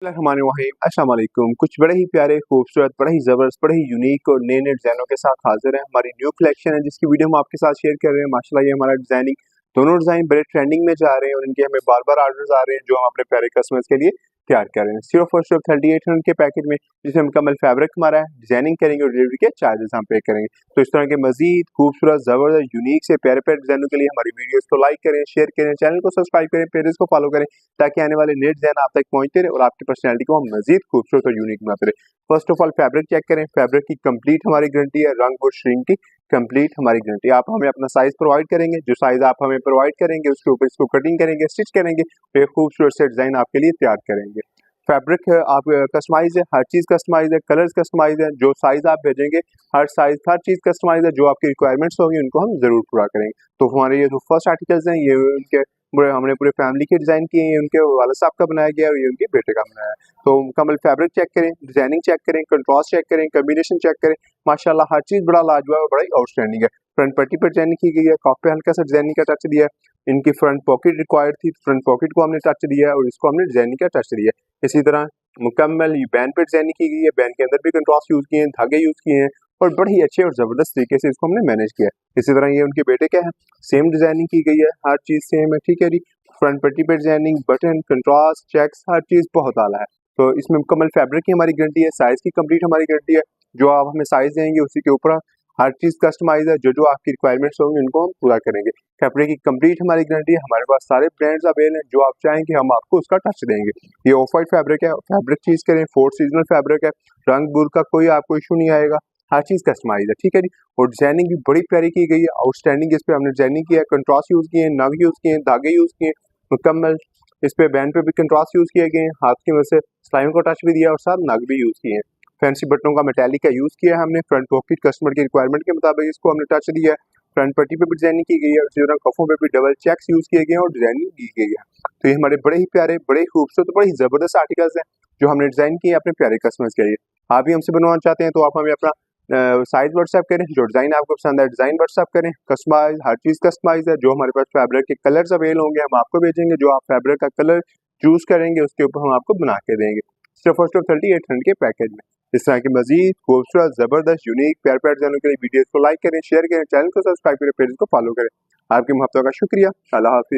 अस्सलाम वालेकुम। कुछ बड़े ही प्यारे, खूबसूरत, बड़े ही ज़बरदस्त, बड़े ही यूनिक और नए-नए डिज़ाइनों के साथ हाज़िर हैं। हमारी न्यू कलेक्शन है जिसकी वीडियो हम आपके साथ शेयर कर रहे हैं। माशाल्लाह ये हमारा डिज़ाइनिंग दोनों डिज़ाइन बड़े ट्रेंडिंग में जा रहे हैं और इनके हमें बार-बार ऑर्डर्स आ रहे हैं जो हम अपने प्यारे कस्टमर्स के लिए तैयार कर रहे हैं। सिर्फ और सिर्फ 3800 के पैकेज में जिसमें मुकम्मल फैब्रिक हमारा है, डिज़ाइनिंग करेंगे और डिलीवरी के चार्जेस हम पे करेंगे। तो इस तरह के मज़ीद खूबसूरत, ज़बरदस्त, यूनिक से प्यारे-प्यारे डिज़ाइनों के लिए हमारी वीडियोज़ को लाइक करें, शेयर करें, चैनल को सब्सक्राइब करें, पेजेस को फॉलो करें ताकि आने वाले नए डिज़ाइन आप तक पहुँचते रहे और आपकी पर्सनैलिटी को हम मज़ीद खूबसूरत और यूनिक बनाते रहे। First of all fabric check करें, फैब्रिक की कंप्लीट हमारी गारंटी है, रंग और श्रिंक की कंप्लीट हमारी गारंटी। आप हमें अपना साइज़ प्रोवाइड करेंगे, जो साइज़ आप हमें प्रोवाइड करेंगे उसके ऊपर इसको कटिंग करेंगे, स्टिच करेंगे, तो एक खूबसूरत से डिज़ाइन आपके लिए तैयार करेंगे। फैब्रिक आप कस्टमाइज़ है, हर चीज़ कस्टमाइज़ है, कलर्स कस्टमाइज़ है, जो साइज़ आप भेजेंगे हर साइज़ हर चीज़ कस्टमाइज़ है, जो आपकी रिक्वायरमेंट्स होंगी उनको हम ज़रूर पूरा करेंगे। तो हमारे ये जो फर्स्ट आर्टिकल्स हैं ये उनके हमने पूरे फैमिली के डिज़ाइन किए हैं, उनके वालिद साहब का बनाया गया है और ये उनके बेटे का बनाया है। तो मुकम्मल फैब्रिक चेक करें, डिज़ाइनिंग चेक करें, कंट्रास्ट चेक करें, कॉम्बिनेशन चेक करें, माशाल्लाह हर चीज़ बड़ा लाजवाब और बड़ा ही आउटस्टैंडिंग है। फ्रंट पट्टी पर डिज़ाइनिंग की गई है, कॉफ पे हल्का सा डिज़ाइनिंग का टच दिया है। इनकी फ्रंट पॉकेट रिक्वायर्ड थी, फ्रंट पॉकेट को हमने टच दिया है और इसको हमने डिज़ाइनिंग का टच दिया है। इसी तरह मुकम्मल ये बैंड पे डिज़ाइनिंग की गई है, बैंड के अंदर भी कंट्रास्ट यूज़ किए हैं, धागे यूज़ किए हैं और बड़े ही अच्छे और ज़बरदस्त तरीके से इसको हमने मैनेज किया है। इसी तरह ये उनके बेटे का है, सेम डिज़ाइनिंग की गई है, हर चीज़ सेम है, ठीक है जी। फ्रंट पट्टी पे डिज़ाइनिंग, बटन, कंट्रास्ट, चेक्स, हर चीज़ बहुत आला है। तो इसमें मुकम्मल फैब्रिक की हमारी गारंटी है, साइज़ की कंप्लीट हमारी गारंटी है। जो आप हमें साइज़ देंगे उसी के ऊपर हर चीज़ कस्टमाइज़ है, जो आपकी रिक्वायरमेंट्स होंगी उनको हम पूरा करेंगे। फैब्रिक की कंप्लीट हमारी गारंटी है, हमारे पास सारे ब्रांड्स अवेलेबल हैं, जो आप चाहेंगे हम आपको उसका टच देंगे। ये ऑफ व्हाइट फैब्रिक है, फैब्रिक चीज़ करें, फोर्थ सीजनल फैब्रिक है, रंग बुर का कोई आपको इशू नहीं आएगा, हर चीज़ कस्टमाइज़ है, ठीक है जी। और डिज़ाइनिंग भी बड़ी प्यारी की गई है, आउटस्टैंडिंग इस पे हमने डिज़ाइनिंग किया है, कंट्रास्ट यूज़ किए हैं, नग यूज़ किए हैं, धागे यूज़ किए हैं, मुकम्मल इस पे बैंड पे भी कंट्रास्ट यूज़ किए गए हैं, हाथ की मदद से सिलाइयों को टच भी दिया और साथ नग भी यूज़ किए हैं। फैंसी बटनों का मेटालिक का यूज़ किया है हमने, फ्रंट पॉकेट कस्टमर की रिक्वायरमेंट के मुताबिक इसको हमने टच दिया है, फ्रंट पट्टी पे भी डिज़ाइनिंग की गई है, इसी तरह कफ़ों पे भी डबल चेक्स यूज़ किए गए हैं और डिज़ाइनिंग की गई है। तो ये हमारे बड़े ही प्यारे, बड़े ही खूबसूरत, बड़े ही ज़बरदस्त आर्टिकल्स हैं जो हमने डिज़ाइन किए हैं अपने प्यारे कस्टमर्स के लिए। आप भी हमसे बनवाना चाहते हैं तो आप हमें अपना साइज़ व्हाट्सएप करें, जो डिज़ाइन आपको पसंद है डिज़ाइन व्हाट्सएप करें, कस्टमाइज़ हर चीज़ कस्टमाइज़ है, जो हमारे पास फैब्रिक के कलर्स अवेलेबल होंगे हम आपको भेजेंगे, जो आप फैब्रिक का कलर चूज़ करेंगे उसके ऊपर हम आपको बना के देंगे, सिर्फ और सिर्फ 3800 के पैकेज में। इस तरह के मज़ीद खूबसूरत, ज़बरदस्त, यूनिक, प्यारे-प्यारे डिज़ाइनों के लिए वीडियोज़ को लाइक करें, शेयर करें, चैनल को सब्सक्राइब करें, पेज को फॉलो करें। आपकी मोहब्बत का शुक्रिया। अल्लाह हाफ़िज़।